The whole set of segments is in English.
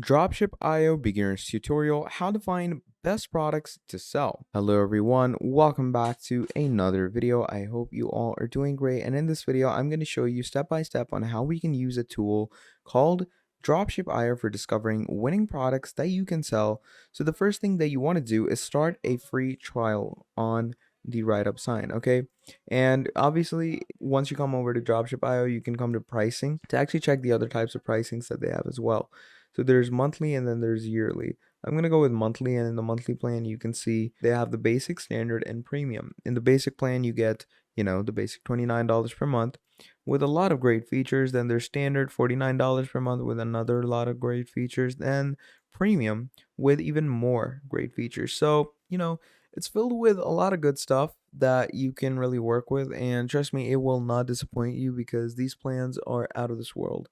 Dropship.io beginner's tutorial, how to find best products to sell. Hello everyone, welcome back to another video. I hope you all are doing great, and in this video I'm going to show you step by step on how we can use a tool called Dropship.io for discovering winning products that you can sell. So the first thing that you want to do is start a free trial on the write-up sign, okay? And obviously once you come over to Dropship.io, you can come to pricing to actually check the other types of pricings that they have as well. So there's monthly and then there's yearly. I'm going to go with monthly, and in the monthly plan you can see they have the basic, standard, and premium. In the basic plan you get, the basic $29 per month with a lot of great features. Then there's standard $49 per month with another lot of great features. Then premium with even more great features. So, it's filled with a lot of good stuff that you can really work with, and trust me, it will not disappoint you because these plans are out of this world.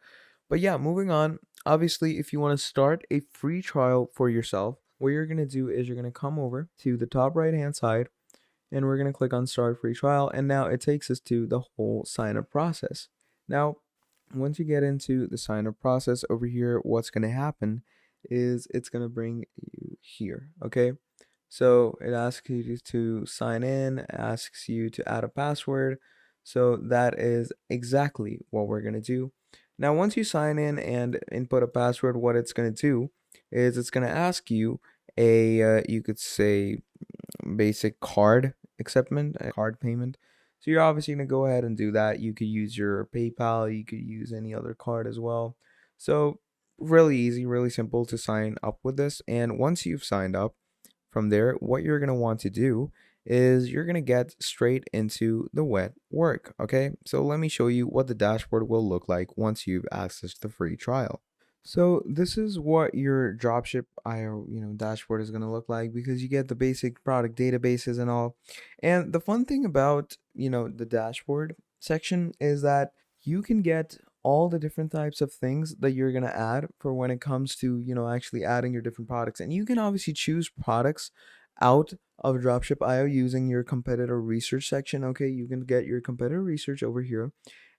But yeah, moving on. Obviously, if you want to start a free trial for yourself, what you're going to do is you're going to come over to the top right hand side, and we're going to click on start free trial. And now it takes us to the whole sign up process. Now, once you get into the sign up process over here, what's going to happen is it's going to bring you here. Okay. So it asks you to sign in, asks you to add a password. So that is exactly what we're going to do. Now, once you sign in and input a password, what it's going to do is it's going to ask you you could say basic card acceptance, a card payment. So you're obviously going to go ahead and do that. You could use your PayPal, you could use any other card as well. So really easy, really simple to sign up with this. And once you've signed up, from there, what you're going to want to do is you're going to get straight into the wet work. Okay, so let me show you what the dashboard will look like once you've accessed the free trial. So this is what your dropship IO, dashboard is going to look like, because you get the basic product databases and all. And the fun thing about, the dashboard section is that you can get all the different types of things that you're going to add for when it comes to, actually adding your different products. And you can obviously choose products out of dropship IO using your competitor research section. Okay, you can get your competitor research over here.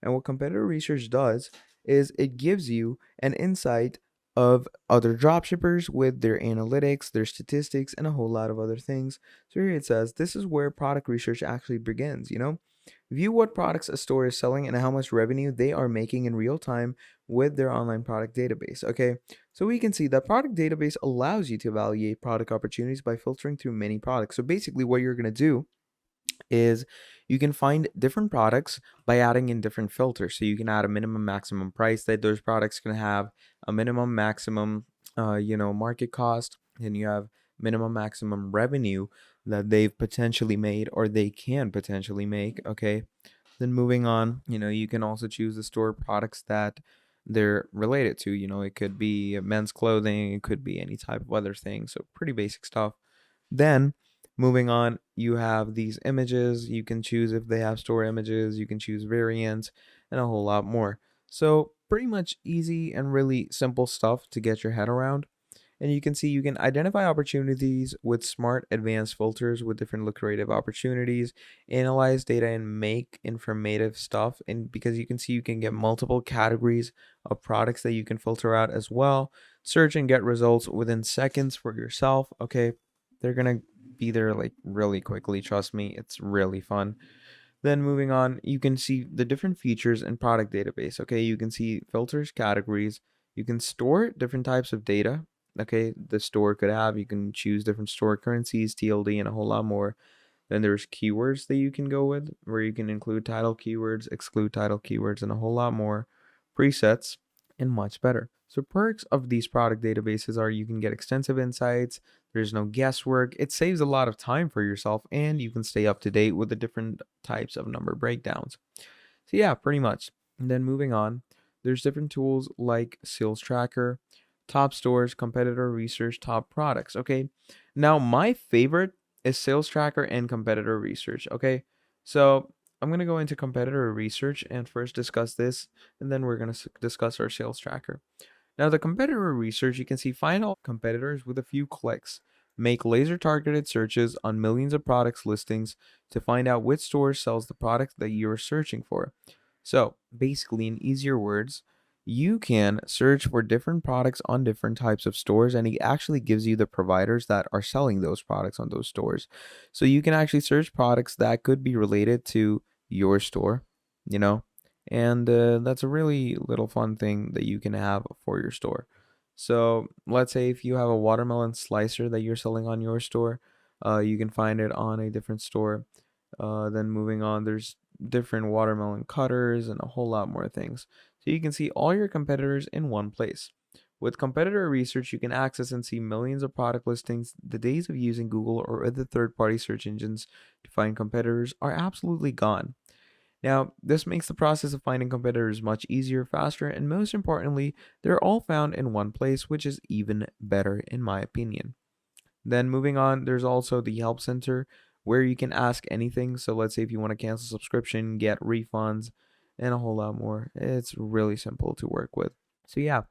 And what competitor research does is it gives you an insight of other dropshippers with their analytics, their statistics, and a whole lot of other things. So here it says this is where product research actually begins. View what products a store is selling and how much revenue they are making in real time with their online product database. Okay, so we can see that product database allows you to evaluate product opportunities by filtering through many products. So basically what you're going to do is you can find different products by adding in different filters. So you can add a minimum maximum price that those products can have, a minimum maximum market cost, and you have minimum maximum revenue that they've potentially made or they can potentially make. Okay, then moving on, you can also choose the store products that they're related to. It could be men's clothing, it could be any type of other thing, so pretty basic stuff. Then moving on, you have these images. You can choose if they have store images, you can choose variants, and a whole lot more. So pretty much easy and really simple stuff to get your head around. And you can see you can identify opportunities with smart advanced filters with different lucrative opportunities, analyze data and make informative stuff. And because you can see you can get multiple categories of products that you can filter out as well. Search and get results within seconds for yourself. Okay, they're gonna be there like really quickly. Trust me, it's really fun. Then moving on, you can see the different features in product database. Okay, you can see filters, categories. You can store different types of data. Okay, the store could have. You can choose different store currencies, TLD, and a whole lot more. Then there's keywords that you can go with, where you can include title keywords, exclude title keywords, and a whole lot more. Presets, and much better. So perks of these product databases are you can get extensive insights, there's no guesswork, it saves a lot of time for yourself, and you can stay up to date with the different types of number breakdowns. So yeah, pretty much. And then moving on, there's different tools like sales tracker, top stores, competitor research, top products. Okay, now my favorite is sales tracker and competitor research. Okay, so I'm going to go into competitor research and first discuss this, and then we're going to discuss our sales tracker. Now, the competitor research, you can see find all competitors with a few clicks. Make laser targeted searches on millions of products listings to find out which store sells the product that you're searching for. So, basically, in easier words, you can search for different products on different types of stores, and it actually gives you the providers that are selling those products on those stores. So you can actually search products that could be related to your store, you know, and that's a really little fun thing that you can have for your store. So let's say if you have a watermelon slicer that you're selling on your store, you can find it on a different store. Then moving on, there's different watermelon cutters and a whole lot more things. So you can see all your competitors in one place. With competitor research, you can access and see millions of product listings. The days of using Google or other third-party search engines to find competitors are absolutely gone. Now, this makes the process of finding competitors much easier, faster, and most importantly, they're all found in one place, which is even better in my opinion. Then moving on, there's also the help center where you can ask anything. So let's say if you want to cancel subscription, get refunds, and a whole lot more. It's really simple to work with. So yeah,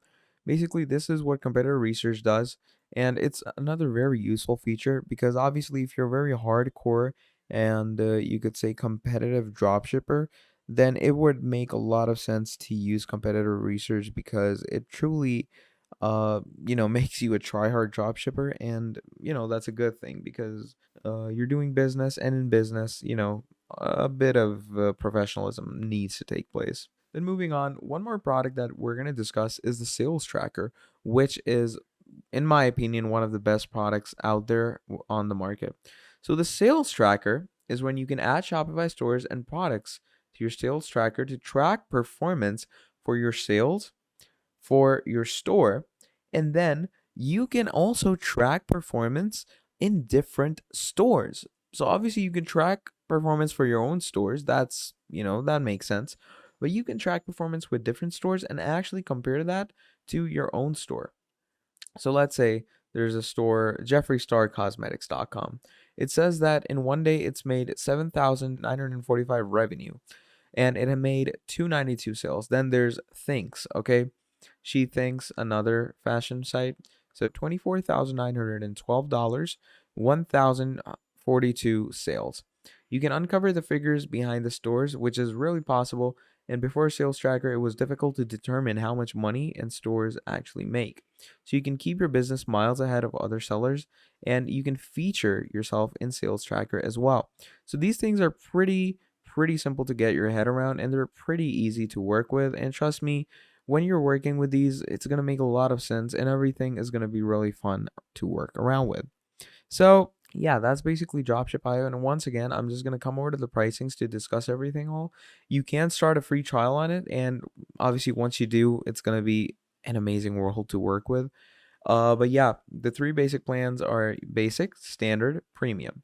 basically this is what competitor research does, and it's another very useful feature because obviously if you're very hardcore and you could say competitive dropshipper, then it would make a lot of sense to use competitor research because it truly makes you a try-hard dropshipper, and that's a good thing because you're doing business, and in business, a bit of professionalism needs to take place. Then moving on, one more product that we're going to discuss is the sales tracker, which is, in my opinion, one of the best products out there on the market. So the sales tracker is when you can add Shopify stores and products to your sales tracker to track performance for your sales for your store. And then you can also track performance in different stores. So obviously you can track performance for your own stores. That makes sense. But you can track performance with different stores and actually compare that to your own store. So let's say there's a store, jeffreestarcosmetics.com. It says that in one day it's made 7,945 revenue and it had made 292 sales. Then there's Thinks, okay? She Thinks, another fashion site. So $24,912, 1,042 sales. You can uncover the figures behind the stores, which is really possible. And before Sales Tracker, it was difficult to determine how much money and stores actually make. So you can keep your business miles ahead of other sellers, and you can feature yourself in Sales Tracker as well. So these things are pretty simple to get your head around, and they're pretty easy to work with. And trust me, when you're working with these, it's going to make a lot of sense, and everything is going to be really fun to work around with. So yeah, that's basically Dropship.io. And once again, I'm just going to come over to the pricings to discuss everything all. You can start a free trial on it, and obviously once you do, it's going to be an amazing world to work with. But yeah, the three basic plans are basic, standard, premium,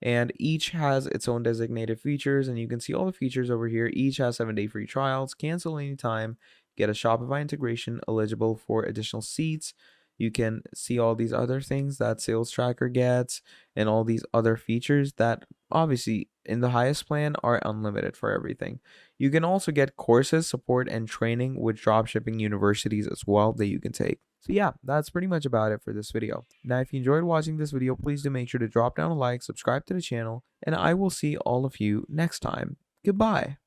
and each has its own designated features, and you can see all the features over here. Each has 7-day free trials, cancel anytime, get a Shopify integration, eligible for additional seats. You can see all these other things that Sales Tracker gets, and all these other features that obviously in the highest plan are unlimited for everything. You can also get courses, support, and training with dropshipping universities as well that you can take. So yeah, that's pretty much about it for this video. Now, if you enjoyed watching this video, please do make sure to drop down a like, subscribe to the channel, and I will see all of you next time. Goodbye.